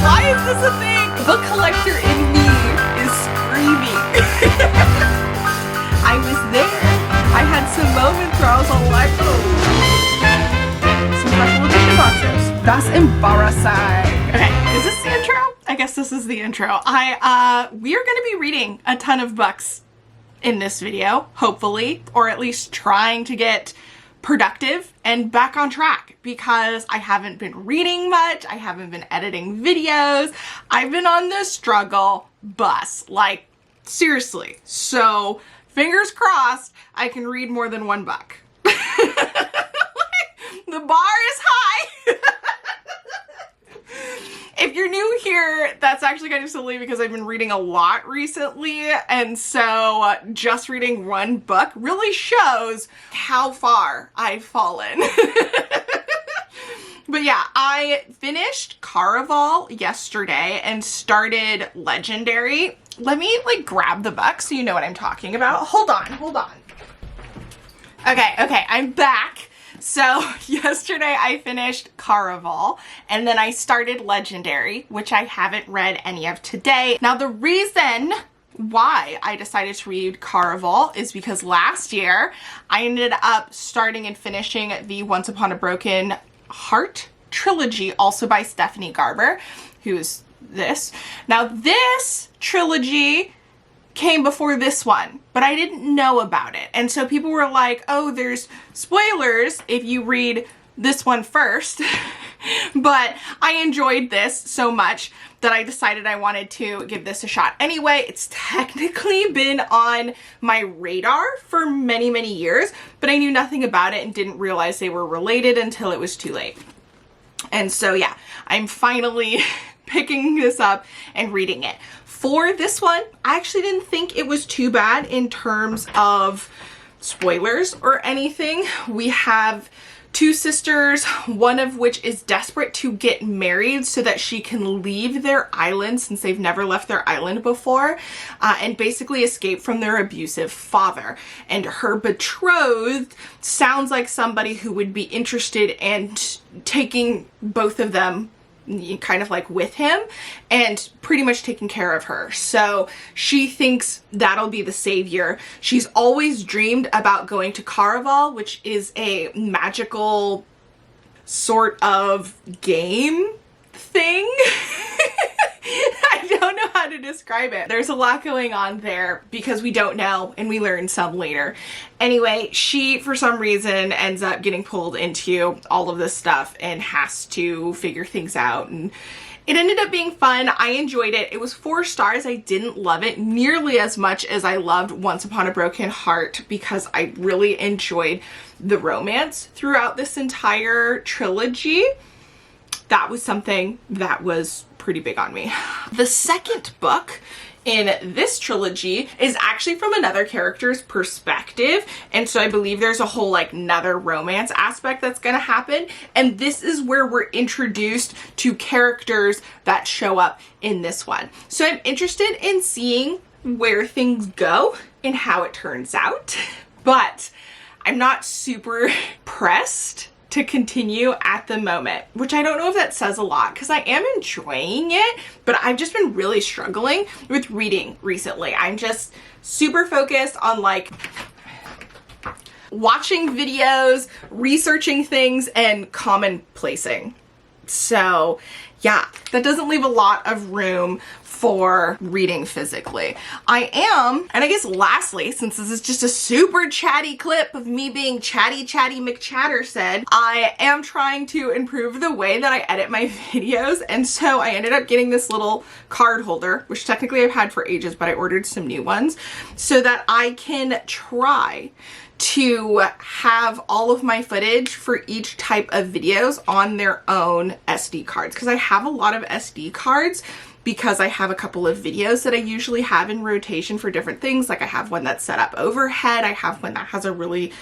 Why is this a thing? Book collector in me is screaming. I was there. I had some moments where I was all like, oh. Some special edition boxes. That's embarrassing. Okay, is this the intro? I guess this is the intro. We are going to be reading a ton of books in this video, hopefully, or at least trying to get productive and back on track, because I haven't been reading much. I haven't been editing videos. I've been on the struggle bus, like seriously. So fingers crossed I can read more than one book. The bar is high. If you're new here, that's actually kind of silly because I've been reading a lot recently, and so just reading one book really shows how far I've fallen. But yeah, I finished Caraval yesterday and started Legendary. Let me like grab the book so you know what I'm talking about. Hold on. Okay, I'm back. So yesterday I finished Caraval and then I started Legendary, which I haven't read any of today. Now the reason why I decided to read Caraval is because last year I ended up starting and finishing the Once Upon a Broken Heart trilogy, also by Stephanie Garber, who's this. Now this trilogy came before this one, but I didn't know about it. And so people were like, oh, there's spoilers if you read this one first. But I enjoyed this so much that I decided I wanted to give this a shot. Anyway, it's technically been on my radar for many, many years, but I knew nothing about it and didn't realize they were related until it was too late. And so yeah, I'm finally picking this up and reading it. For this one, I actually didn't think it was too bad in terms of spoilers or anything. We have two sisters, one of which is desperate to get married so that she can leave their island, since they've never left their island before, and basically escape from their abusive father. And her betrothed sounds like somebody who would be interested in taking both of them kind of like with him and pretty much taking care of her. So she thinks that'll be the savior. She's always dreamed about going to Caraval, which is a magical sort of game thing. I don't know how to describe it. There's a lot going on there because we don't know, and we learn some later. Anyway, she, for some reason, ends up getting pulled into all of this stuff and has to figure things out. And it ended up being fun. I enjoyed it. It was 4 stars. I didn't love it nearly as much as I loved Once Upon a Broken Heart because I really enjoyed the romance throughout this entire trilogy. That was something that was pretty big on me. The second book in this trilogy is actually from another character's perspective, and so I believe there's a whole like another romance aspect that's gonna happen, and this is where we're introduced to characters that show up in this one. So I'm interested in seeing where things go and how it turns out, but I'm not super pressed to continue at the moment, which I don't know if that says a lot because I am enjoying it, but I've just been really struggling with reading recently. I'm just super focused on like watching videos, researching things, and commonplacing. So yeah, that doesn't leave a lot of room for reading physically. I am, and I guess lastly, since this is just a super chatty clip of me being chatty McChatter said, I am trying to improve the way that I edit my videos, and so I ended up getting this little card holder, which technically I've had for ages, but I ordered some new ones, so that I can try to have all of my footage for each type of videos on their own SD cards, because I have a lot of SD cards because I have a couple of videos that I usually have in rotation for different things. Like I have one that's set up overhead, I have one that has a really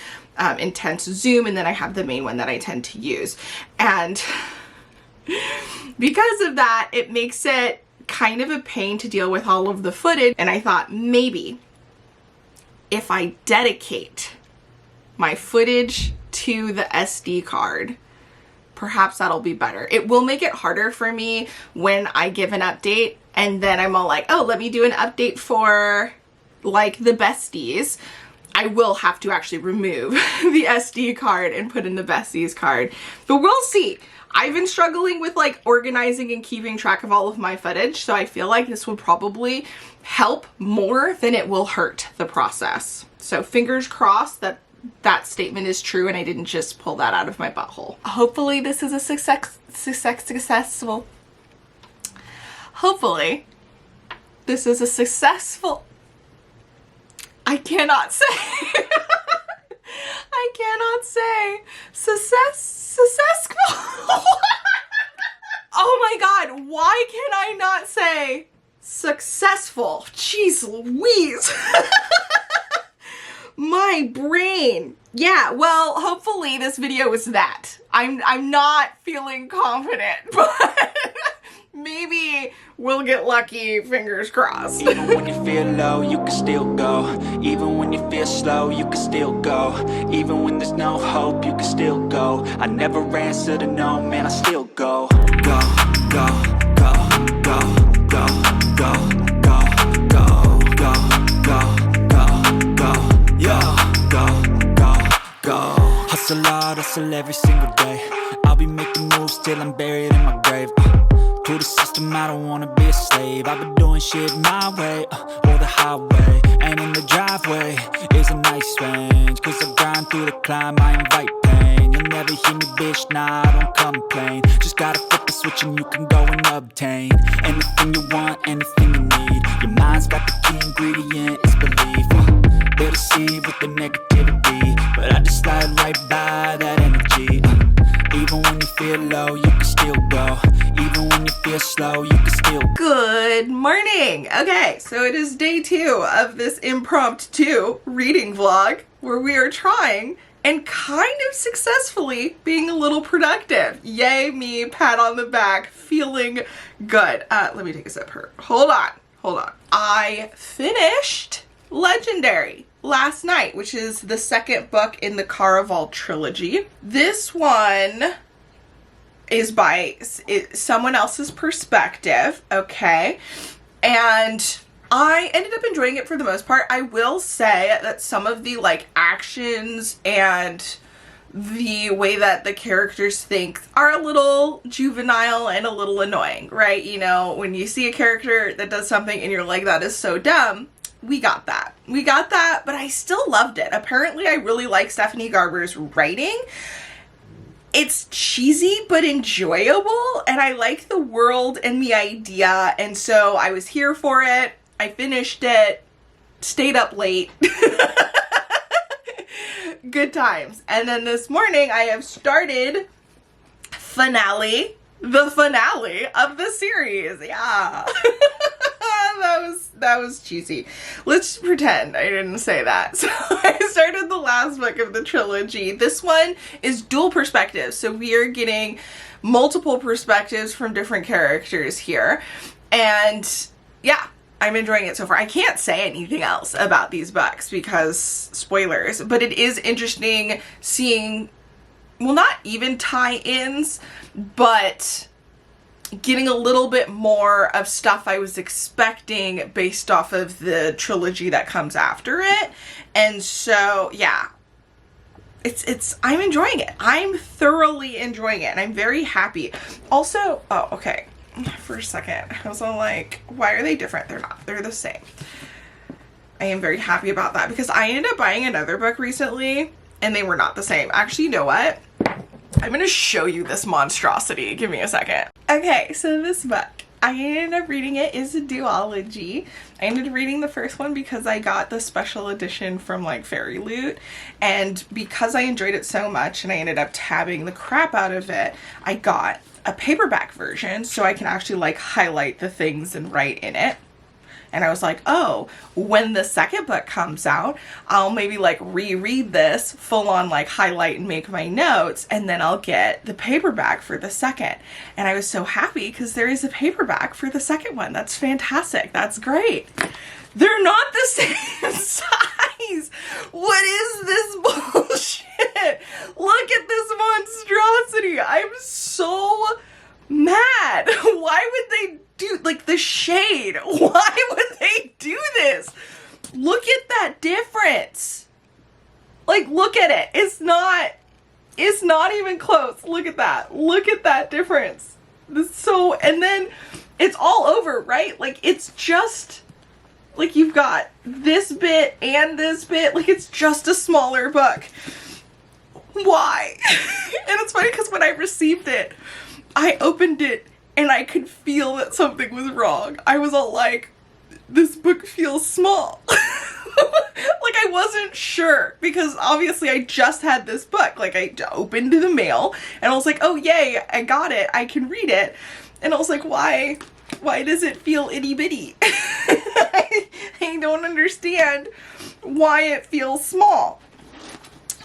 intense zoom, and then I have the main one that I tend to use. And because of that, it makes it kind of a pain to deal with all of the footage. And I thought maybe if I dedicate my footage to the SD card, perhaps that'll be better. It will make it harder for me when I give an update and then I'm all like, oh, let me do an update for like the besties. I will have to actually remove the SD card and put in the besties card, but we'll see. I've been struggling with like organizing and keeping track of all of my footage, so I feel like this will probably help more than it will hurt the process. So fingers crossed that that statement is true and I didn't just pull that out of my butthole. Hopefully this is a successful. Hopefully this is a successful. I cannot say. I cannot say successful. Oh my God, why can I not say successful? Jeez Louise. My brain. Yeah, well, hopefully this video is that. I'm not feeling confident, but maybe we'll get lucky, fingers crossed. Even when you feel low, you can still go. Even when you feel slow, you can still go. Even when there's no hope, you can still go. I never answer to no, man, I still go. Go, go, go, go, go, go, go, go, go, go, go, go, yo, go, go, go. Hustle hard, hustle every single day. I'll be making moves till I'm buried in my grave. To the system, I don't wanna be a slave. I've been doing shit my way, or the highway. And in the driveway is a nice range. Cause I grind through the climb, I invite pain. You'll never hear me, bitch, nah, I don't complain. Just gotta flip the switch and you can go and obtain anything you want, anything you need. Your mind's got the key ingredient, it's belief. They'll deceive with the negativity, but I just slide right by that energy. Even when you feel low, you can still go. Even when you feel slow, you can still. Good morning. Okay, so it is day 2 of this impromptu reading vlog where we are trying and kind of successfully being a little productive. Yay me, pat on the back, feeling good. Let me take a sip here. Hold on. I finished Legendary last night, which is the second book in the Caraval trilogy. This one is by someone else's perspective, okay? And I ended up enjoying it for the most part. I will say that some of the like actions and the way that the characters think are a little juvenile and a little annoying, right? You know, when you see a character that does something and you're like, that is so dumb. We got that, but I still loved it. Apparently, I really like Stephanie Garber's writing. It's cheesy, but enjoyable, and I like the world and the idea, and so I was here for it. I finished it, stayed up late. Good times. And then this morning, I have started the finale of the series. Yeah. That was cheesy. Let's pretend I didn't say that. So I started the last book of the trilogy. This one is dual perspectives, so we are getting multiple perspectives from different characters here. And yeah, I'm enjoying it so far. I can't say anything else about these books because spoilers, but it is interesting seeing, well, not even tie-ins, but getting a little bit more of stuff I was expecting based off of the trilogy that comes after it. And so, yeah, I'm enjoying it. I'm thoroughly enjoying it and I'm very happy. Also, oh, okay, for a second, I was all like, why are they different? They're not, they're the same. I am very happy about that because I ended up buying another book recently and they were not the same. Actually, you know what? I'm gonna show you this monstrosity. Give me a second. Okay, so this book, I ended up reading it is a duology. I ended up reading the first one because I got the special edition from like Fairy Loot, and because I enjoyed it so much and I ended up tabbing the crap out of it, I got a paperback version so I can actually like highlight the things and write in it. And I was like, oh, when the second book comes out, I'll maybe like reread this full on, like highlight and make my notes, and then I'll get the paperback for the second. And I was so happy because there is a paperback for the second one. That's fantastic. That's great. They're not the same size. Guys, what is this bullshit? Look at this monstrosity. I'm so mad. Why would they do, like, the shade? Why would they do this? Look at that difference. Like, look at it. It's not even close. Look at that. Look at that difference. And then it's all over, right? Like, it's just, like, you've got this bit and this bit. Like, it's just a smaller book. Why? And it's funny because when I received it, I opened it and I could feel that something was wrong. I was all like, this book feels small. Like, I wasn't sure because obviously I just had this book. Like, I opened the mail and I was like, oh yay, I got it. I can read it. And I was like, why does it feel itty bitty? I don't understand why it feels small.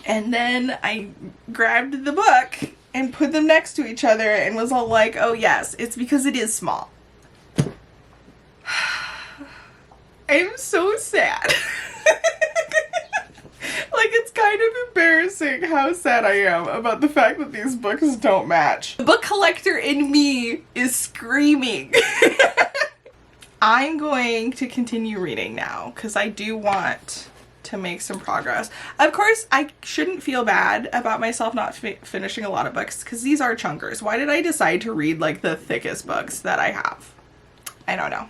And then I grabbed the book and put them next to each other and was all like, oh yes, it's because it is small. I'm so sad. Like, it's kind of embarrassing how sad I am about the fact that these books don't match. The book collector in me is screaming. I'm going to continue reading now because I do want to make some progress. Of course, I shouldn't feel bad about myself not finishing a lot of books because these are chunkers. Why did I decide to read, like, the thickest books that I have? I don't know.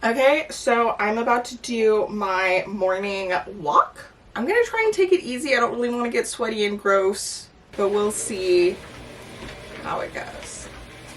Okay, so I'm about to do my morning walk. I'm gonna try and take it easy. I don't really want to get sweaty and gross, but we'll see how it goes.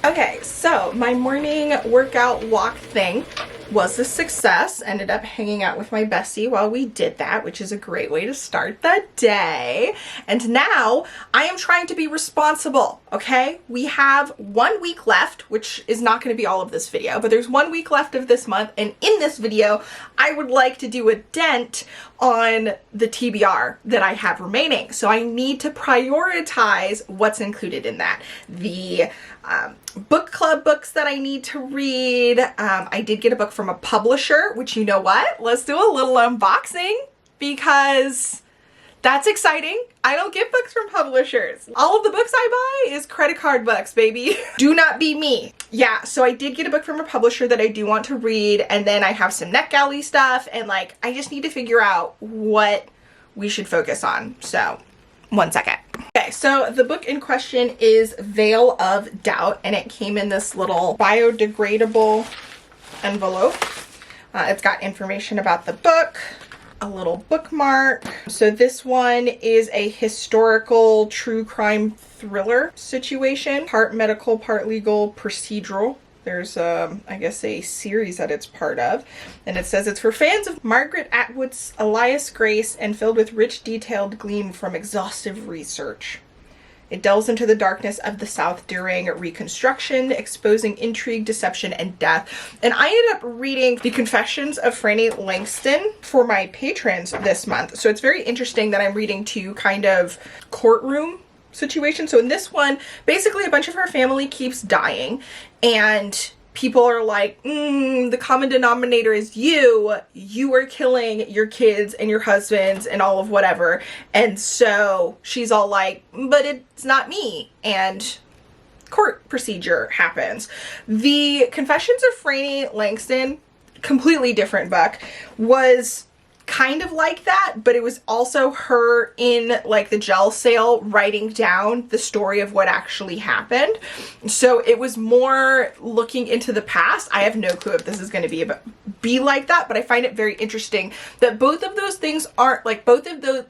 Okay, so my morning workout walk thing was a success. Ended up hanging out with my bestie while we did that, which is a great way to start the day. And now I am trying to be responsible, okay? We have 1 week left, which is not going to be all of this video, but there's 1 week left of this month. And in this video, I would like to do a dent on the TBR that I have remaining. So I need to prioritize what's included in that. The book club books that I need to read. I did get a book from a publisher, which, you know what? Let's do a little unboxing because that's exciting. I don't get books from publishers. All of the books I buy is credit card books, baby. Do not be me. Yeah, so I did get a book from a publisher that I do want to read, and then I have some NetGalley stuff, and like, I just need to figure out what we should focus on. So, 1 second. Okay, so the book in question is Veil of Doubt, and it came in this little biodegradable envelope. It's got information about the book, a little bookmark. So this one is a historical true crime thriller situation, part medical, part legal, procedural. There's, I guess, a series that it's part of. And it says it's for fans of Margaret Atwood's Elias Grace and filled with rich, detailed gleam from exhaustive research. It delves into the darkness of the South during Reconstruction, exposing intrigue, deception, and death. And I ended up reading The Confessions of Franny Langston for my patrons this month. So it's very interesting that I'm reading two kind of courtroom situation. So in this one, basically a bunch of her family keeps dying and people are like, the common denominator is you are killing your kids and your husbands and all of whatever. And so she's all like, but it's not me. And court procedure happens. The Confessions of Franny Langston, completely different book, was kind of like that, but it was also her in like the jail cell writing down the story of what actually happened. So it was more looking into the past. I have no clue if this is going to be like that, but I find it very interesting that both of those things aren't like both of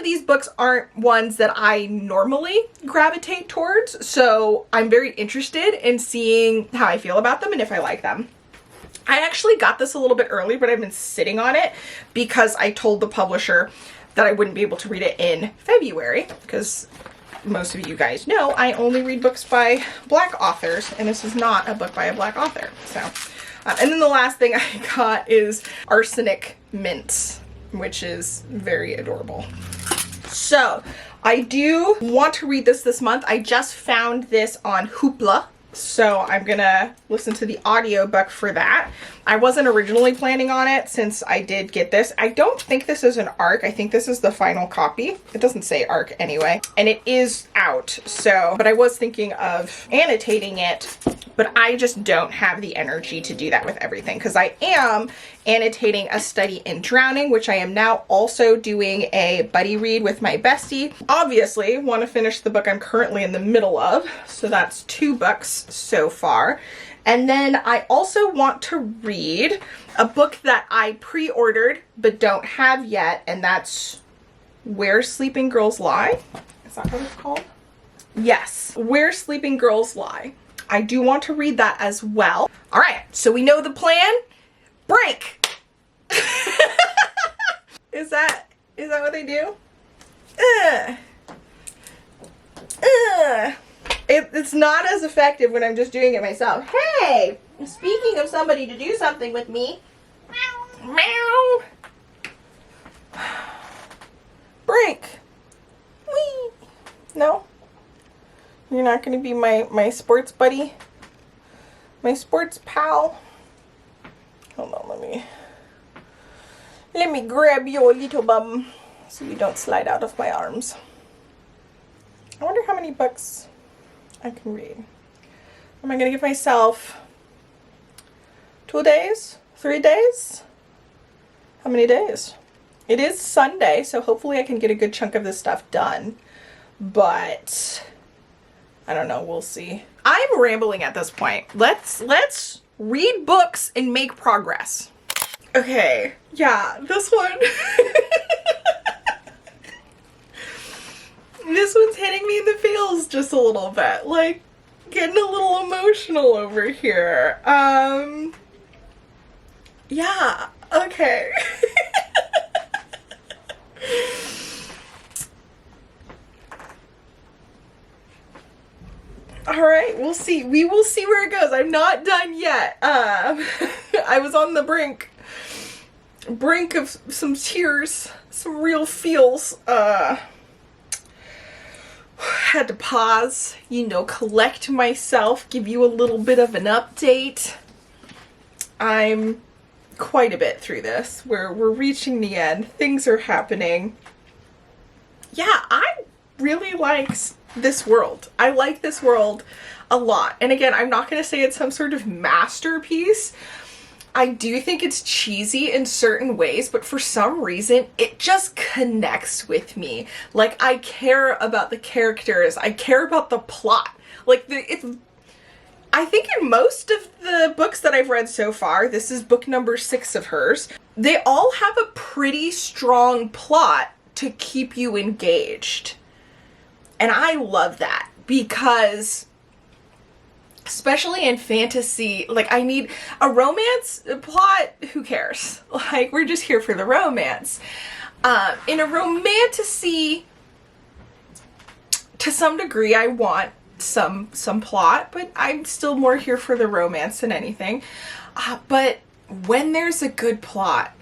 these books aren't ones that I normally gravitate towards. So I'm very interested in seeing how I feel about them and if I like them. I actually got this a little bit early, but I've been sitting on it because I told the publisher that I wouldn't be able to read it in February because most of you guys know I only read books by Black authors, and this is not a book by a Black author. So, and then the last thing I got is Arsenic Mints, which is very adorable. So I do want to read this month. I just found this on Hoopla. So I'm gonna listen to the audiobook for that. I wasn't originally planning on it since I did get this. I don't think this is an ARC. I think this is the final copy. It doesn't say ARC anyway. And it is out. So, but I was thinking of annotating it, but I just don't have the energy to do that with everything because I am annotating A Study in Drowning, which I am now also doing a buddy read with my bestie. Obviously, want to finish the book I'm currently in the middle of. So that's 2 books so far. And then I also want to read a book that I pre-ordered but don't have yet, and that's Where Sleeping Girls Lie. Is that what it's called? Yes, Where Sleeping Girls Lie. I do want to read that as well. All right, so we know the plan. Break. Is that what they do? It's not as effective when I'm just doing it myself. Hey, speaking of somebody to do something with me. Meow. Break. Whee. No? You're not going to be my sports buddy? My sports pal? Hold on, let me grab your little bum so you don't slide out of my arms. I wonder how many books I can read. Am I gonna give myself 2 days? 3 days? How many days? It is Sunday, so hopefully I can get a good chunk of this stuff done. But I don't know, we'll see. I'm rambling at this point. Let's read books and make progress. Okay, yeah, this one. This one's hitting me in the feels just a little bit. Like, getting a little emotional over here. Yeah, okay. Alright, we'll see. We will see where it goes. I'm not done yet. I was on the brink of some tears, some real feels. Had to pause, you know, collect myself, give you a little bit of an update. I'm quite a bit through this. We're reaching the end. Things are happening. Yeah, I really like this world. I like this world a lot. And again, I'm not going to say it's some sort of masterpiece. I do think it's cheesy in certain ways, but for some reason, it just connects with me. Like, I care about the characters. I care about the plot. Like, I think in most of the books that I've read so far, this is book number 6 of hers, they all have a pretty strong plot to keep you engaged. And I love that because, especially in fantasy, like, I need a romance plot. Who cares? Like, we're just here for the romance. In a romantasy, to some degree, I want some plot, but I'm still more here for the romance than anything. But when there's a good plot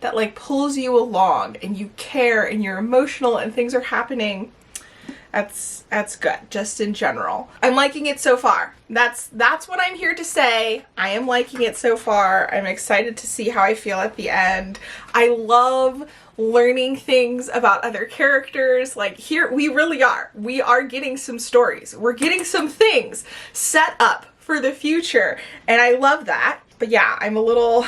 that, like, pulls you along and you care and you're emotional and things are happening, that's good, just in general. I'm liking it so far. That's what I'm here to say. I am liking it so far. I'm excited to see how I feel at the end. I love learning things about other characters. Like, here, we really are. We are getting some stories. We're getting some things set up for the future, and I love that. But yeah, I'm a little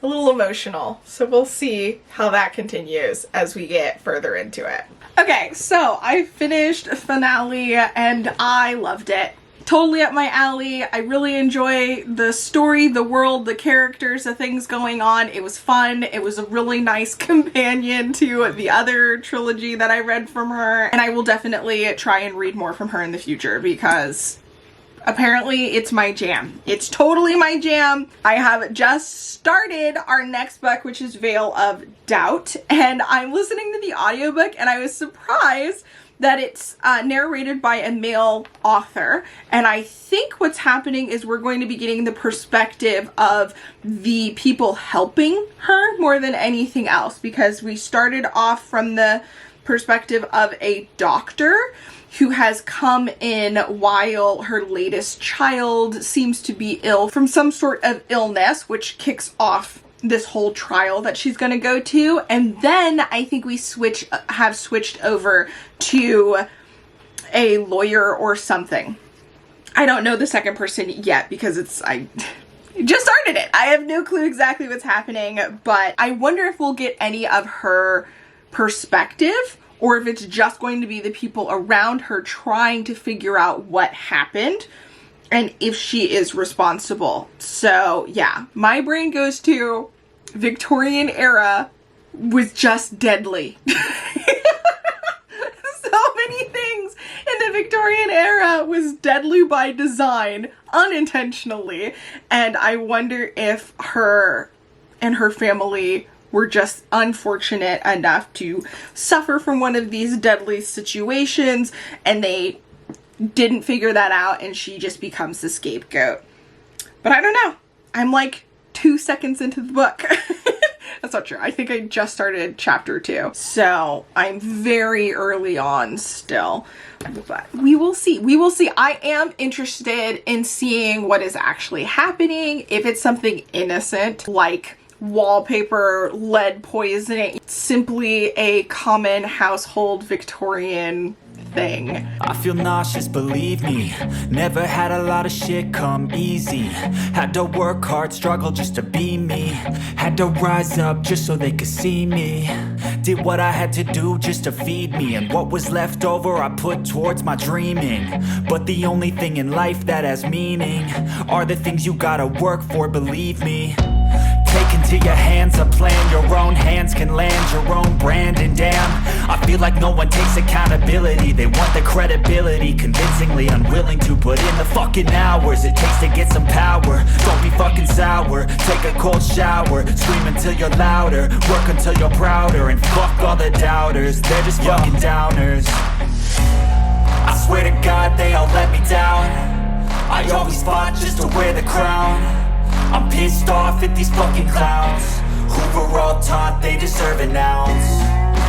emotional, so we'll see how that continues as we get further into it. Okay, so I finished finale and I loved it. Totally up my alley. I really enjoy the story, the world, the characters, the things going on. It was fun. It was a really nice companion to the other trilogy that I read from her. And I will definitely try and read more from her in the future because apparently it's my jam. It's totally my jam. I have just started our next book, which is Veil of Doubt, and I'm listening to the audiobook and I was surprised that it's narrated by a male author. And I think what's happening is we're going to be getting the perspective of the people helping her more than anything else, because we started off from the perspective of a doctor who has come in while her latest child seems to be ill from some sort of illness, which kicks off this whole trial that she's going to go to. And then I think we have switched over to a lawyer or something. I don't know the second person yet because I just started it. I have no clue exactly what's happening, but I wonder if we'll get any of her perspective or if it's just going to be the people around her trying to figure out what happened and if she is responsible. So yeah, my brain goes to Victorian era was just deadly. So many things in the Victorian era was deadly by design, unintentionally, and I wonder if her and her family were just unfortunate enough to suffer from one of these deadly situations and they didn't figure that out and she just becomes the scapegoat. But I don't know. I'm like 2 seconds into the book. That's not true. I think I just started chapter 2. So I'm very early on still. But we will see. We will see. I am interested in seeing what is actually happening. If it's something innocent, like wallpaper, lead poisoning, simply a common household Victorian thing. I feel nauseous, believe me. Never had a lot of shit come easy. Had to work hard, struggle just to be me. Had to rise up just so they could see me. Did what I had to do just to feed me. And what was left over I put towards my dreaming. But the only thing in life that has meaning are the things you gotta work for, believe me. Take into your hands a plan, your own hands can land your own brand. And damn, I feel like no one takes accountability. They want the credibility, convincingly unwilling to put in the fucking hours it takes to get some power. Don't be fucking sour, take a cold shower. Scream until you're louder, work until you're prouder. And fuck all the doubters, they're just fucking downers. I swear to God they all let me down. I always fought just to wear the crown. I'm pissed off at these fucking clowns who were all taught they deserve an ounce.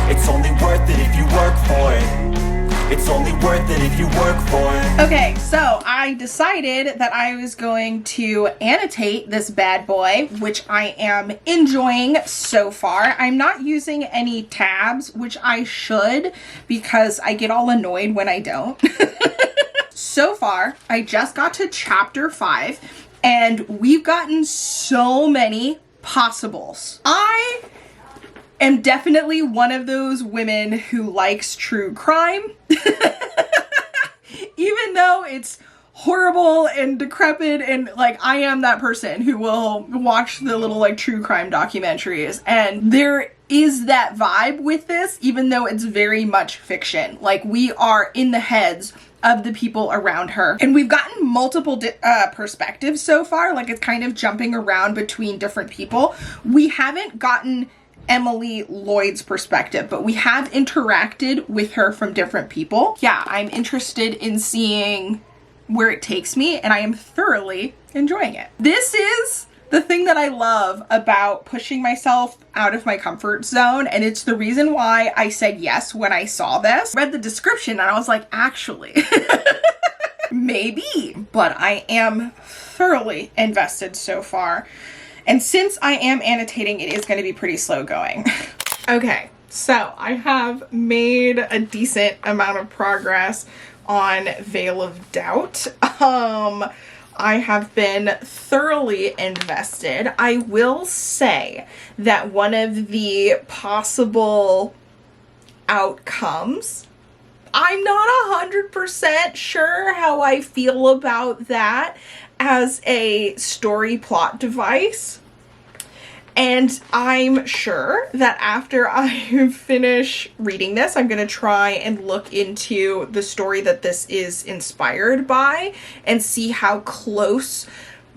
It's only worth it if you work for it. It's only worth it if you work for it. Okay, so I decided that I was going to annotate this bad boy, which I am enjoying so far. I'm not using any tabs, which I should, because I get all annoyed when I don't. So far, I just got to chapter 5. And we've gotten so many possibles. I am definitely one of those women who likes true crime. Even though it's horrible and decrepit and like I am that person who will watch the little like true crime documentaries. And there is that vibe with this, even though it's very much fiction. Like we are in the heads of the people around her. And we've gotten multiple perspectives so far. Like it's kind of jumping around between different people. We haven't gotten Emily Lloyd's perspective, but we have interacted with her from different people. Yeah, I'm interested in seeing where it takes me and I am thoroughly enjoying it. This is the thing that I love about pushing myself out of my comfort zone, and it's the reason why I said yes when I saw this. Read the description and I was like, actually, maybe, but I am thoroughly invested so far. And since I am annotating, it is going to be pretty slow going. Okay, so I have made a decent amount of progress on Veil of Doubt. I have been thoroughly invested. I will say that one of the possible outcomes, I'm not 100% sure how I feel about that as a story plot device. And I'm sure that after I finish reading this, I'm going to try and look into the story that this is inspired by and see how close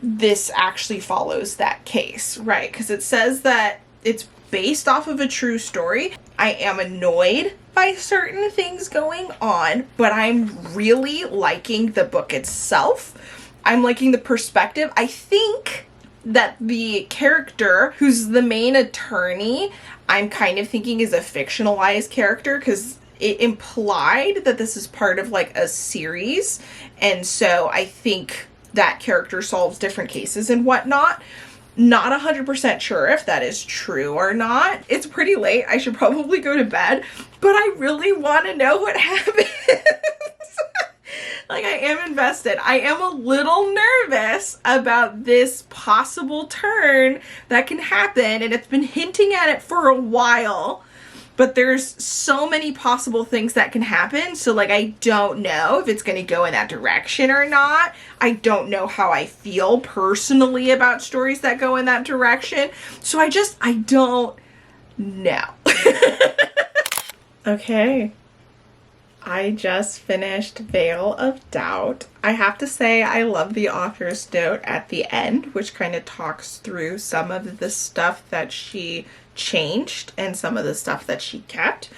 this actually follows that case, right? Because it says that it's based off of a true story. I am annoyed by certain things going on, but I'm really liking the book itself. I'm liking the perspective. I think that the character who's the main attorney, I'm kind of thinking is a fictionalized character because it implied that this is part of like a series. And so I think that character solves different cases and whatnot. Not 100% sure if that is true or not. It's pretty late. I should probably go to bed, but I really want to know what happens. Like, I am invested. I am a little nervous about this possible turn that can happen, and it's been hinting at it for a while, but there's so many possible things that can happen. So like, I don't know if it's going to go in that direction or not. I don't know how I feel personally about stories that go in that direction. So I don't know. Okay. I just finished Veil of Doubt. I have to say I love the author's note at the end, which kind of talks through some of the stuff that she changed and some of the stuff that she kept.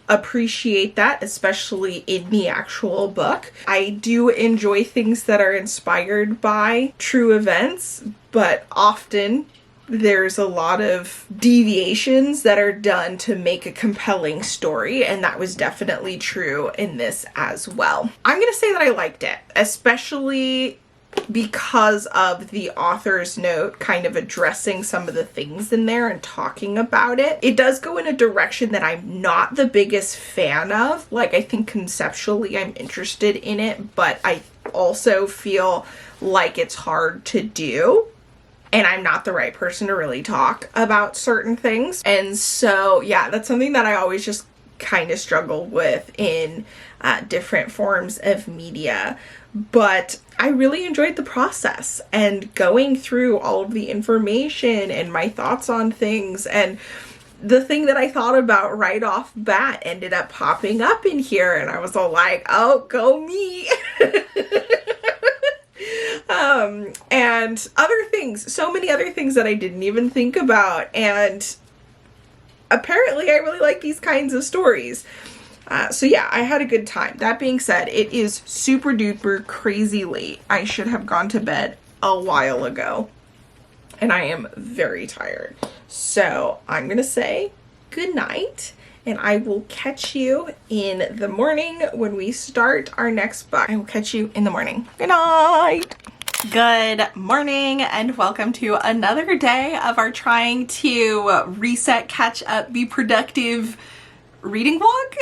Appreciate that, especially in the actual book. I do enjoy things that are inspired by true events, but often there's a lot of deviations that are done to make a compelling story, and that was definitely true in this as well. I'm gonna say that I liked it, especially because of the author's note kind of addressing some of the things in there and talking about it. It does go in a direction that I'm not the biggest fan of. Like, I think conceptually I'm interested in it, but I also feel like it's hard to do. And I'm not the right person to really talk about certain things. And so, yeah, that's something that I always just kind of struggle with in different forms of media. But I really enjoyed the process and going through all of the information and my thoughts on things. And the thing that I thought about right off bat ended up popping up in here. And I was all like, oh, go me. And other things, so many other things that I didn't even think about. And apparently I really like these kinds of stories. So yeah, I had a good time. That being said, it is super duper crazy late. I should have gone to bed a while ago, and I am very tired. So I'm going to say good night, and I will catch you in the morning when we start our next book. I will catch you in the morning. Good night. Good morning and welcome to another day of our trying to reset, catch up, be productive reading vlog.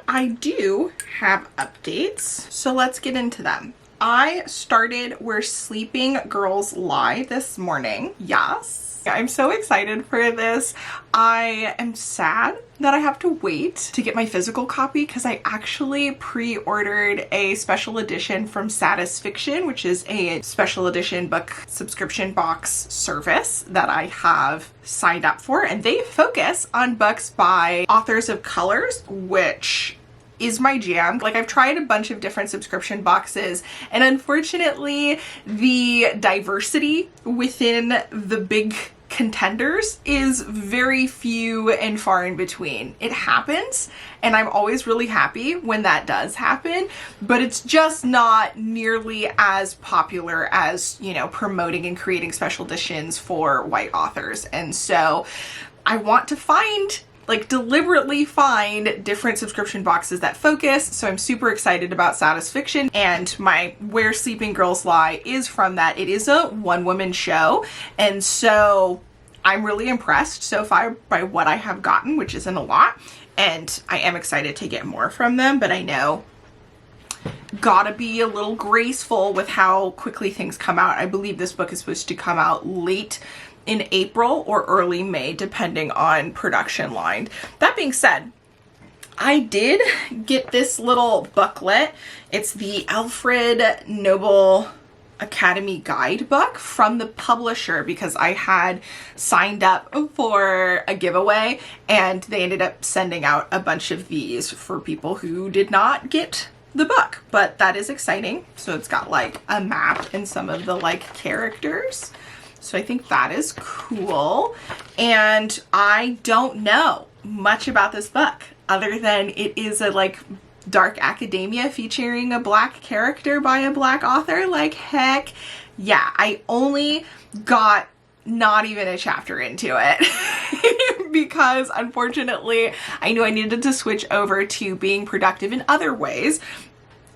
I do have updates, so let's get into them. I started Where Sleeping Girls Lie this morning. Yes. I'm so excited for this. I am sad that I have to wait to get my physical copy because I actually pre-ordered a special edition from Satisfiction, which is a special edition book subscription box service that I have signed up for, and they focus on books by authors of colors, which is my jam. Like, I've tried a bunch of different subscription boxes, and unfortunately the diversity within the big contenders is very few and far in between. It happens, and I'm always really happy when that does happen, but it's just not nearly as popular as, you know, promoting and creating special editions for white authors. And so I want to deliberately find different subscription boxes that focus. So I'm super excited about Satisfiction, and my Where Sleeping Girls Lie is from that. It is a one-woman show, and so I'm really impressed so far by what I have gotten, which isn't a lot, and I am excited to get more from them, but I know gotta be a little graceful with how quickly things come out. I believe this book is supposed to come out late in April or early May, depending on production line. That being said, I did get this little booklet. It's the Alfred Nobel Academy Guidebook from the publisher because I had signed up for a giveaway, and they ended up sending out a bunch of these for people who did not get the book, but that is exciting. So it's got like a map and some of the like characters. So I think that is cool. And I don't know much about this book other than it is a like dark academia featuring a black character by a black author. Like, heck yeah. I only got not even a chapter into it because unfortunately I knew I needed to switch over to being productive in other ways,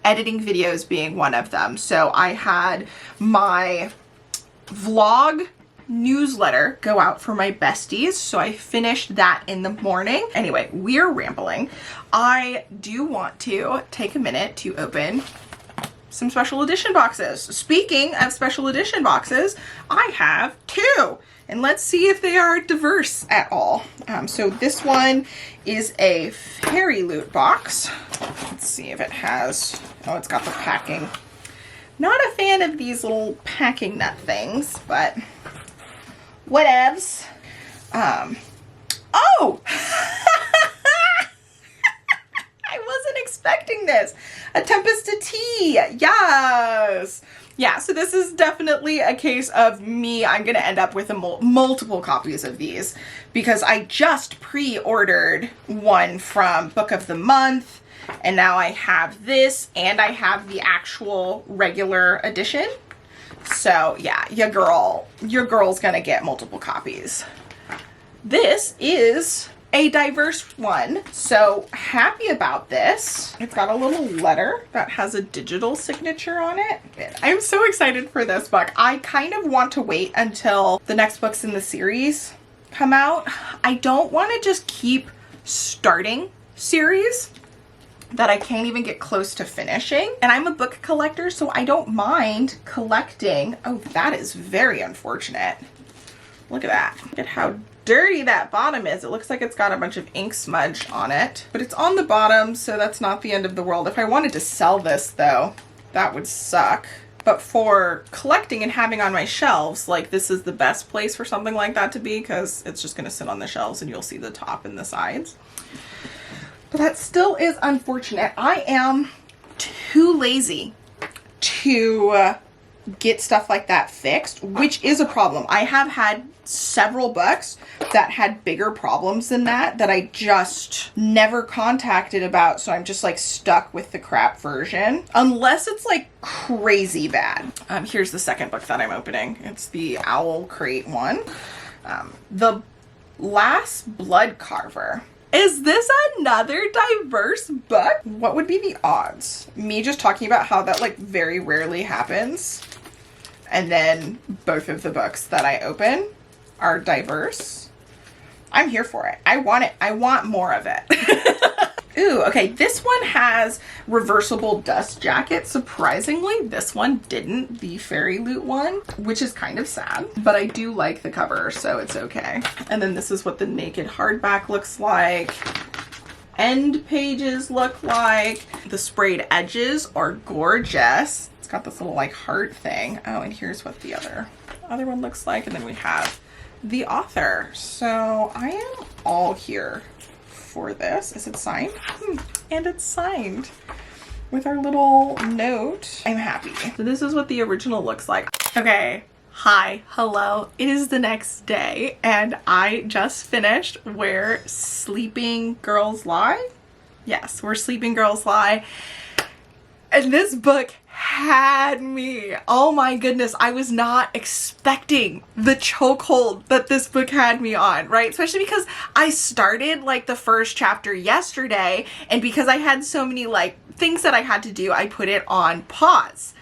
editing videos being one of them. So I had my vlog newsletter go out for my besties, so I finished that in the morning. Anyway, we're rambling. I do want to take a minute to open some special edition boxes. Speaking of special edition boxes, I have two, and let's see if they are diverse at all. So this one is a fairy loot box. Let's see if it has, oh, it's got the packing. Not a fan of these little packing nut things, but whatevs. Oh! I wasn't expecting this. A Tempest to Tea. Yes. Yeah, so this is definitely a case of me. I'm going to end up with multiple copies of these because I just pre-ordered one from Book of the Month, and now I have this and I have the actual regular edition. So yeah, your girl's gonna get multiple copies. This is a diverse one, so happy about this. It's got a little letter that has a digital signature on it. I'm so excited for this book. I kind of want to wait until the next books in the series come out. I don't want to just keep starting series that I can't even get close to finishing. And I'm a book collector, so I don't mind collecting. Oh, that is very unfortunate. Look at that. Look at how dirty that bottom is. It looks like it's got a bunch of ink smudge on it, but it's on the bottom, so that's not the end of the world. If I wanted to sell this though, that would suck. But for collecting and having on my shelves, like, this is the best place for something like that to be, because it's just gonna sit on the shelves and you'll see the top and the sides. But that still is unfortunate. I am too lazy to get stuff like that fixed, which is a problem. I have had several books that had bigger problems than that I just never contacted about, so I'm just like stuck with the crap version unless it's like crazy bad. Here's the second book that I'm opening. It's the Owl Crate one. The Last Blood Carver. Is this another diverse book? What would be the odds? Me just talking about how that like very rarely happens, and then both of the books that I open are diverse. I'm here for it. I want it. I want more of it. Ooh, okay, this one has reversible dust jacket. Surprisingly, this one didn't, the Fairy Loot one, which is kind of sad, but I do like the cover, so it's okay. And then this is what the naked hardback looks like. End pages look like. The sprayed edges are gorgeous. It's got this little like heart thing. Oh, and here's what the other one looks like. And then we have the author. So I am all here for this. Is it signed? And it's signed with our little note. I'm happy. So this is what the original looks like. Okay. Hi, hello. It is the next day and I just finished Where Sleeping Girls Lie. Yes, Where Sleeping Girls Lie. And this book had me. Oh my goodness, I was not expecting the chokehold that this book had me on, right? Especially because I started like the first chapter yesterday, and because I had so many like things that I had to do, I put it on pause.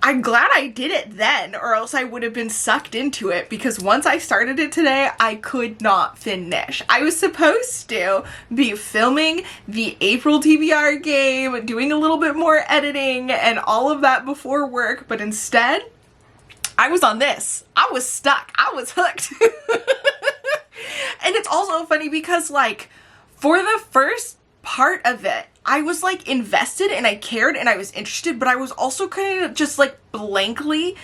I'm glad I did it then, or else I would have been sucked into it, because once I started it today, I could not finish. I was supposed to be filming the April TBR game, doing a little bit more editing and all of that before work, but instead, I was on this. I was stuck. I was hooked. And it's also funny because, like, for the first part of it, I was like invested and I cared and I was interested, but I was also kind of just like blankly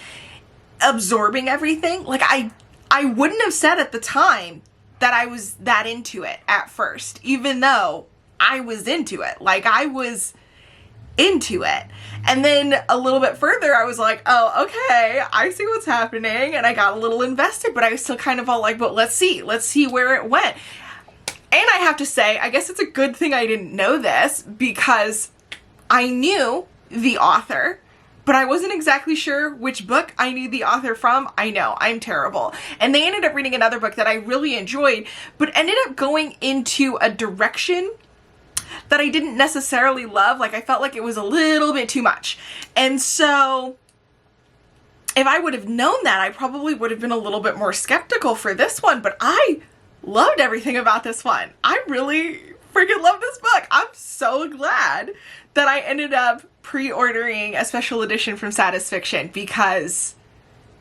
absorbing everything. Like I wouldn't have said at the time that I was that into it at first, even though I was into it. Like I was into it. And then a little bit further, I was like, oh, okay, I see what's happening. And I got a little invested, but I was still kind of all like, but let's see where it went. And I have to say, I guess it's a good thing I didn't know this, because I knew the author but I wasn't exactly sure which book I knew the author from. I know, I'm terrible. And they ended up reading another book that I really enjoyed, but ended up going into a direction that I didn't necessarily love. Like, I felt like it was a little bit too much. And so if I would have known that, I probably would have been a little bit more skeptical for this one, but I loved everything about this one. I really freaking love this book. I'm so glad that I ended up pre-ordering a special edition from Satis Fiction, because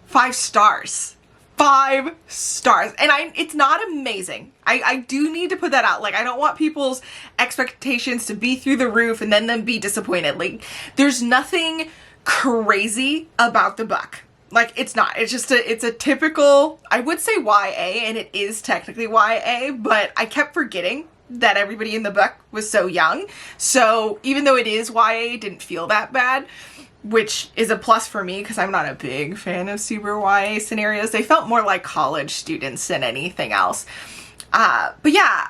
5 stars. 5 stars. And it's not amazing. I do need to put that out. Like, I don't want people's expectations to be through the roof and then them be disappointed. Like, there's nothing crazy about the book. Like, it's not. It's just it's a typical, I would say YA, and it is technically YA, but I kept forgetting that everybody in the book was so young. So even though it is YA, it didn't feel that bad, which is a plus for me because I'm not a big fan of super YA scenarios. They felt more like college students than anything else. But yeah,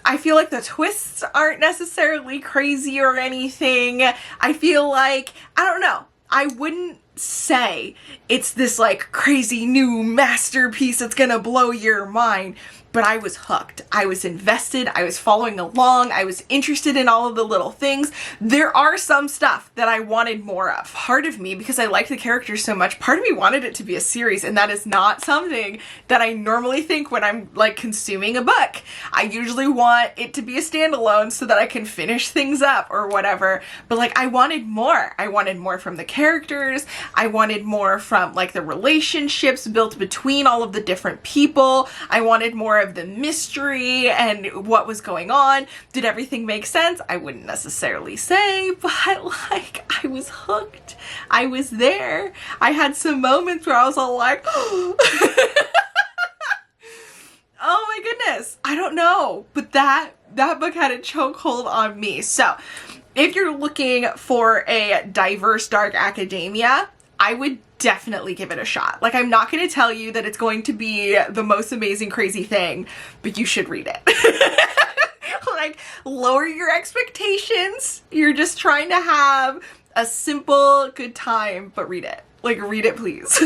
I feel like the twists aren't necessarily crazy or anything. I feel like, I don't know, I wouldn't say it's this like crazy new masterpiece that's gonna blow your mind, but I was hooked. I was invested. I was following along. I was interested in all of the little things. There are some stuff that I wanted more of. Part of me, because I liked the characters so much, part of me wanted it to be a series, and that is not something that I normally think when I'm like consuming a book. I usually want it to be a standalone so that I can finish things up or whatever, but like I wanted more. I wanted more from the characters. I wanted more from like the relationships built between all of the different people. I wanted more of the mystery and what was going on. Did everything make sense? I wouldn't necessarily say, but like I was hooked. I was there. I had some moments where I was all like, oh my goodness. I don't know, but that book had a chokehold on me. So if you're looking for a diverse dark academia, I would definitely give it a shot. Like, I'm not going to tell you that it's going to be the most amazing crazy thing, but you should read it. Like, lower your expectations. You're just trying to have a simple good time, but read it. Like, read it, please.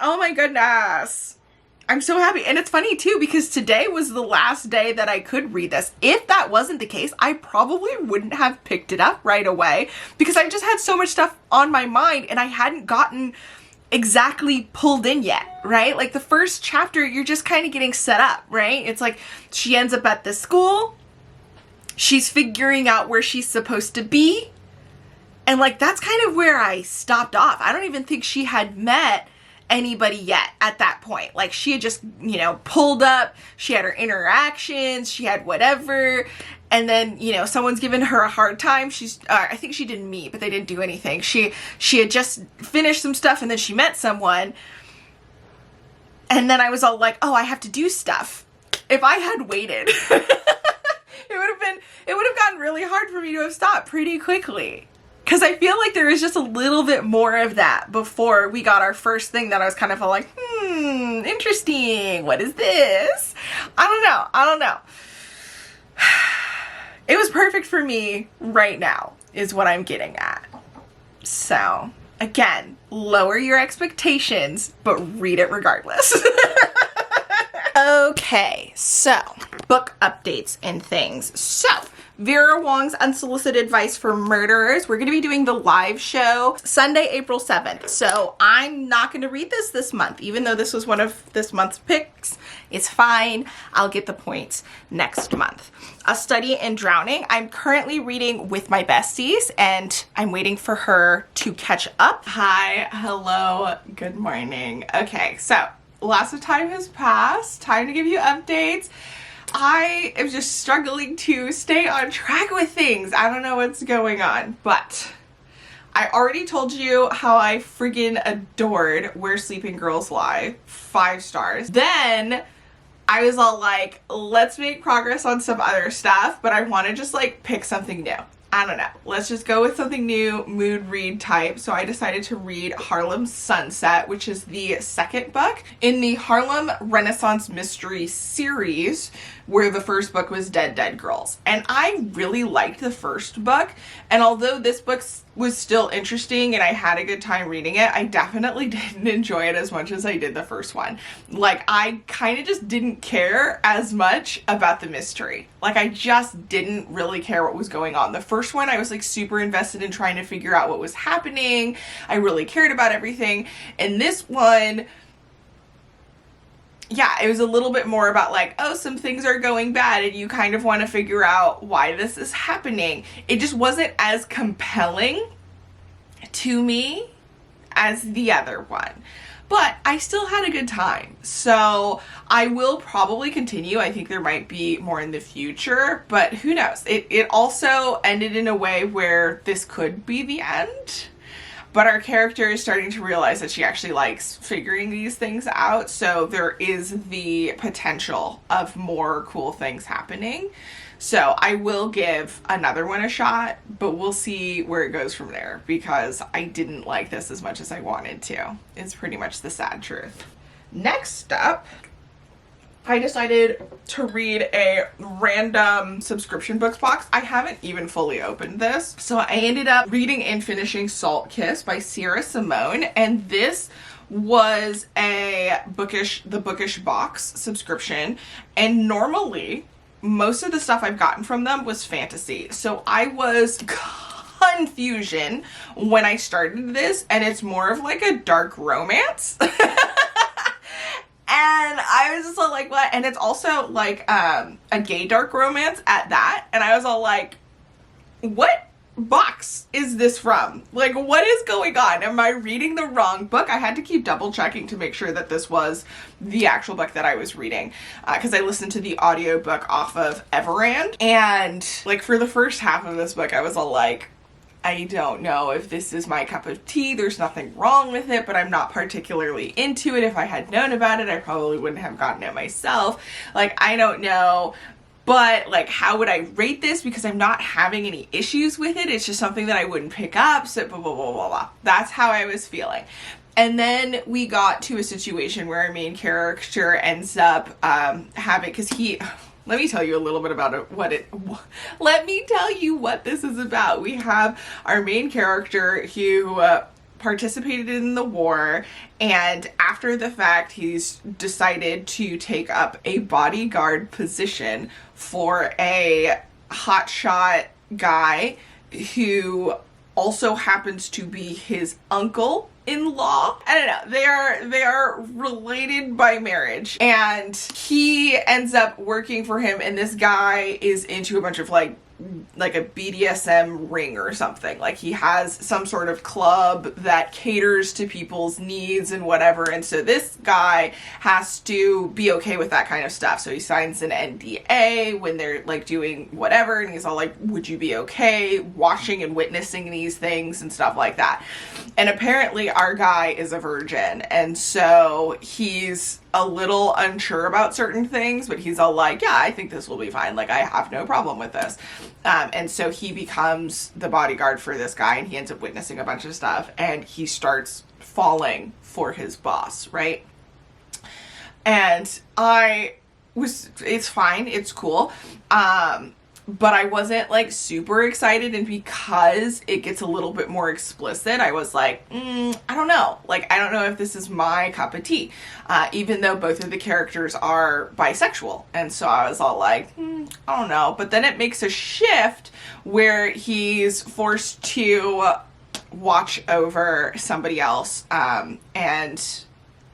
Oh my goodness. I'm so happy. And it's funny too, because today was the last day that I could read this. If that wasn't the case, I probably wouldn't have picked it up right away, because I just had so much stuff on my mind and I hadn't gotten exactly pulled in yet, right? Like the first chapter, you're just kind of getting set up, right? It's like she ends up at this school. She's figuring out where she's supposed to be. And like, that's kind of where I stopped off. I don't even think she had met anybody yet at that point. Like, she had just, you know, pulled up, she had her interactions, she had whatever, and then, you know, someone's given her a hard time. She's I think she didn't meet, but they didn't do anything. She had just finished some stuff, and then she met someone, and then I was all like, oh, I have to do stuff. If I had waited, it would have gotten really hard for me to have stopped pretty quickly. Because I feel like there was just a little bit more of that before we got our first thing that I was kind of like, interesting. What is this? I don't know. It was perfect for me right now is what I'm getting at. So, again, lower your expectations, but read it regardless. Okay, so book updates and things. So, Vera Wong's Unsolicited Advice for Murderers. We're going to be doing the live show Sunday, April 7th. So I'm not going to read this month, even though this was one of this month's picks. It's fine. I'll get the points next month. A Study in Drowning. I'm currently reading with my besties, and I'm waiting for her to catch up. Hi, hello, good morning. Okay, so lots of time has passed. Time to give you updates. I am just struggling to stay on track with things. I don't know what's going on, but I already told you how I friggin' adored Where Sleeping Girls Lie. 5 stars. Then I was all like, let's make progress on some other stuff, but I want to just like pick something new. I don't know. Let's just go with something new, mood read type. So I decided to read Harlem Sunset, which is the second book in the Harlem Renaissance Mystery series, where the first book was Dead Dead Girls. And I really liked the first book. And although this book was still interesting and I had a good time reading it, I definitely didn't enjoy it as much as I did the first one. Like, I kind of just didn't care as much about the mystery. Like, I just didn't really care what was going on. The first one, I was like super invested in trying to figure out what was happening. I really cared about everything. And this one, yeah, it was a little bit more about like, oh, some things are going bad and you kind of want to figure out why this is happening. It just wasn't as compelling to me as the other one. But I still had a good time. So I will probably continue. I think there might be more in the future, but who knows? It also ended in a way where this could be the end. But our character is starting to realize that she actually likes figuring these things out. So there is the potential of more cool things happening. So I will give another one a shot, but we'll see where it goes from there, because I didn't like this as much as I wanted to. It's pretty much the sad truth. Next up, I decided to read a random subscription books box. I haven't even fully opened this. So I ended up reading and finishing Salt Kiss by Sierra Simone, and this was the Bookish box subscription. And normally, most of the stuff I've gotten from them was fantasy. So I was confusion when I started this, and it's more of like a dark romance. And I was just all like, what? And it's also like a gay dark romance at that. And I was all like, what box is this from? Like, what is going on? Am I reading the wrong book? I had to keep double checking to make sure that this was the actual book that I was reading, because I listened to the audiobook off of Everand. And like for the first half of this book, I was all like, I don't know if this is my cup of tea. There's nothing wrong with it, but I'm not particularly into it. If I had known about it, I probably wouldn't have gotten it myself. Like, I don't know. But like, how would I rate this? Because I'm not having any issues with it. It's just something that I wouldn't pick up. So blah, blah, blah, blah, blah. That's how I was feeling. And then we got to a situation where our main character ends up having, because let me tell you a little bit about it, let me tell you what this is about. We have our main character who participated in the war, and after the fact, he's decided to take up a bodyguard position for a hotshot guy who also happens to be his uncle-in-law. I don't know. They are related by marriage, and he ends up working for him, and this guy is into a bunch of like a BDSM ring or something. Like, he has some sort of club that caters to people's needs and whatever, and so this guy has to be okay with that kind of stuff. So he signs an NDA when they're like doing whatever, and he's all like, would you be okay watching and witnessing these things and stuff like that? And apparently our guy is a virgin, and so he's a little unsure about certain things, but he's all like, yeah, I think this will be fine. Like, I have no problem with this. And so he becomes the bodyguard for this guy, and he ends up witnessing a bunch of stuff, and he starts falling for his boss, right? And it's fine, it's cool. But I wasn't like super excited, and because it gets a little bit more explicit, I was like, I don't know. Like, I don't know if this is my cup of tea, even though both of the characters are bisexual. And so I was all like, I don't know. But then it makes a shift where he's forced to watch over somebody else, and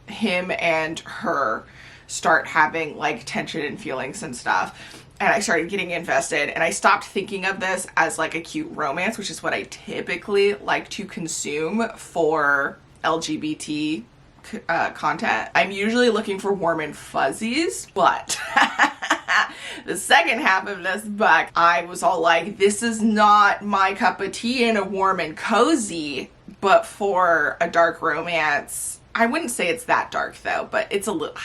him and her start having like tension and feelings and stuff. And I started getting invested, and I stopped thinking of this as like a cute romance, which is what I typically like to consume for LGBT content. I'm usually looking for warm and fuzzies, but the second half of this book, I was all like, this is not my cup of tea in a warm and cozy, but for a dark romance. I wouldn't say it's that dark though, but it's a little...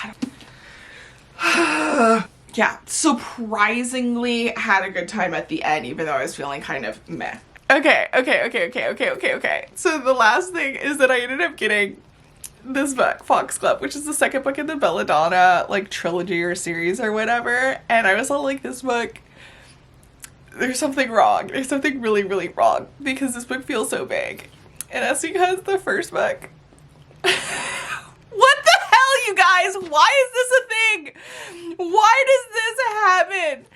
yeah, surprisingly had a good time at the end, even though I was feeling kind of meh. Okay. So the last thing is that I ended up getting this book, Foxglove, which is the second book in the Belladonna like trilogy or series or whatever. And I was all like, this book, there's something wrong. There's something really, really wrong because this book feels so big. And that's because the first book. What the hell, you guys? Why is this a thing? Why does this happen?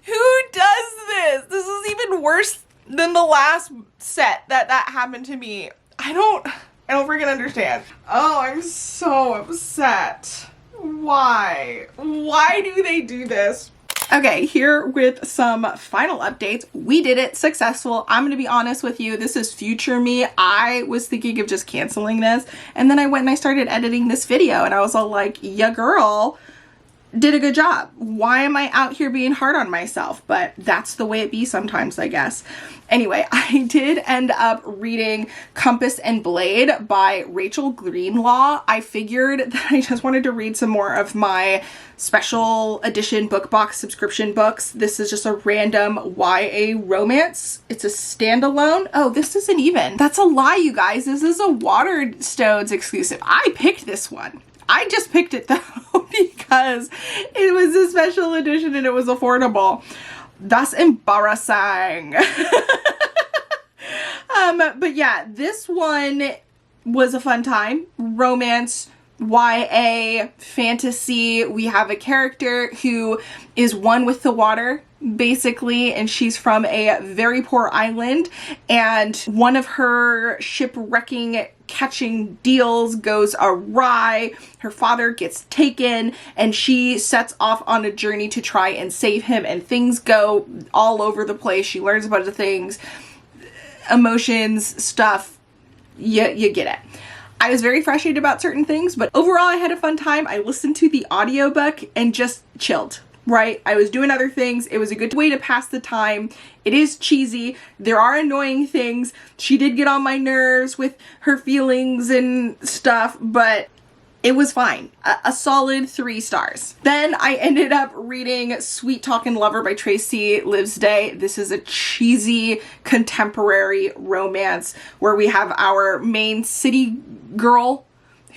Who does this? This is even worse than the last set that happened to me. I don't freaking understand. Oh, I'm so upset. Why? Why do they do this? Okay, here with some final updates. We did it, successful. I'm gonna be honest with you, this is future me. I was thinking of just canceling this, and then I went and I started editing this video, and I was all like, yeah, girl did a good job. Why am I out here being hard on myself? But that's the way it be sometimes, I guess. Anyway, I did end up reading Compass and Blade by Rachel Greenlaw. I figured that I just wanted to read some more of my special edition book box subscription books. This is just a random YA romance. It's a standalone. Oh, this isn't even. That's a lie, you guys. This is a Waterstones exclusive. I picked this one. I just picked it though because it was a special edition and it was affordable. That's embarrassing. But yeah, this one was a fun time. Romance, YA, fantasy. We have a character who is one with the water, basically, and she's from a very poor island, and one of her shipwrecking catching deals goes awry. Her father gets taken and she sets off on a journey to try and save him, and things go all over the place. She learns a bunch of things, emotions, stuff. You get it. I was very frustrated about certain things, but overall I had a fun time. I listened to the audiobook and just chilled. Right? I was doing other things. It was a good way to pass the time. It is cheesy. There are annoying things. She did get on my nerves with her feelings and stuff, but it was fine. A solid 3 stars. Then I ended up reading Sweet Talkin' Lover by Tracy Livesday. This is a cheesy contemporary romance where we have our main city girl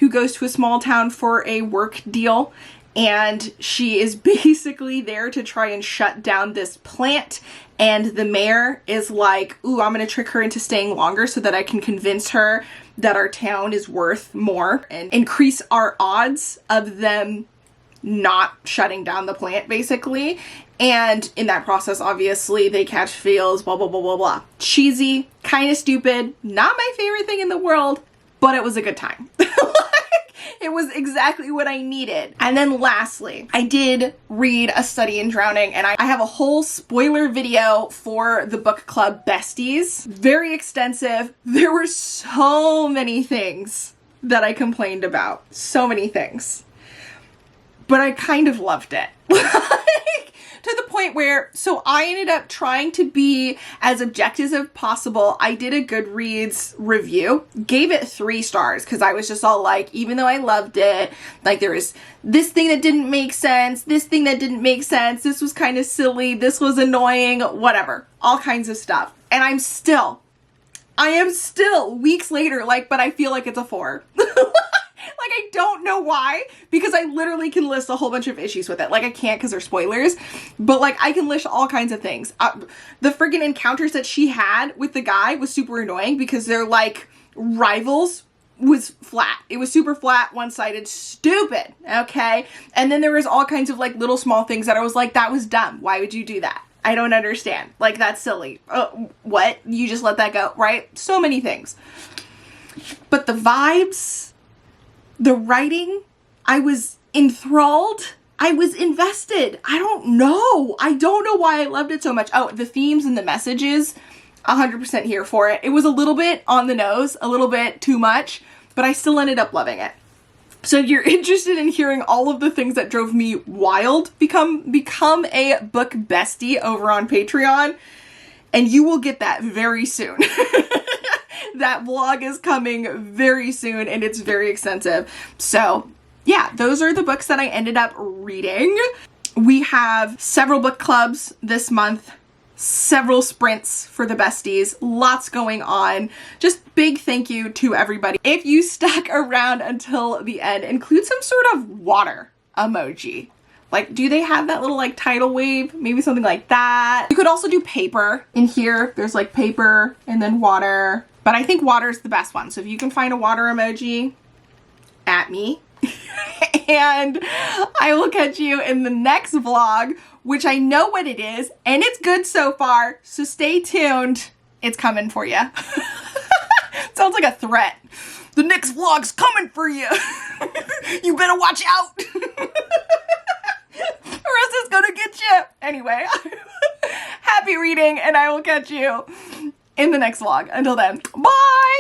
who goes to a small town for a work deal. And she is basically there to try and shut down this plant. And the mayor is like, ooh, I'm going to trick her into staying longer so that I can convince her that our town is worth more and increase our odds of them not shutting down the plant, basically. And in that process, obviously, they catch feels, blah, blah, blah, blah, blah. Cheesy, kind of stupid, not my favorite thing in the world, but it was a good time. It was exactly what I needed. And then lastly, I did read A Study in Drowning, and I have a whole spoiler video for the book club Besties. Very extensive. There were so many things that I complained about. So many things. But I kind of loved it. To the point where, so I ended up trying to be as objective as possible. I did a Goodreads review, gave it 3 stars because I was just all like, even though I loved it, like there was this thing that didn't make sense, this thing that didn't make sense, this was kind of silly, this was annoying, whatever, all kinds of stuff. And I am still weeks later, like, but I feel like it's a 4. Like, I don't know why, because I literally can list a whole bunch of issues with it. Like, I can't because they're spoilers, but like, I can list all kinds of things. The friggin' encounters that she had with the guy was super annoying because they're like rivals. Was flat. It was super flat, one-sided, stupid, okay? And then there was all kinds of like little small things that I was like, that was dumb. Why would you do that? I don't understand. Like, that's silly. What? You just let that go, right? So many things. But the vibes, the writing, I was enthralled. I was invested. I don't know why I loved it so much. Oh, the themes and the messages, 100% here for it. It was a little bit on the nose, a little bit too much, but I still ended up loving it. So if you're interested in hearing all of the things that drove me wild, become a book bestie over on Patreon, and you will get that very soon. That vlog is coming very soon and it's very extensive. So yeah, those are the books that I ended up reading. We have several book clubs this month, several sprints for the besties, lots going on. Just big thank you to everybody. If you stuck around until the end, include some sort of water emoji. Like, do they have that little like tidal wave? Maybe something like that. You could also do paper in here. There's like paper and then water, but I think water is the best one. So if you can find a water emoji, at me. And I will catch you in the next vlog, which I know what it is, and it's good so far, so stay tuned. It's coming for you. Sounds like a threat. The next vlog's coming for you. You better watch out. Or else it's gonna get you. Anyway, happy reading, and I will catch you in the next vlog. Until then, bye!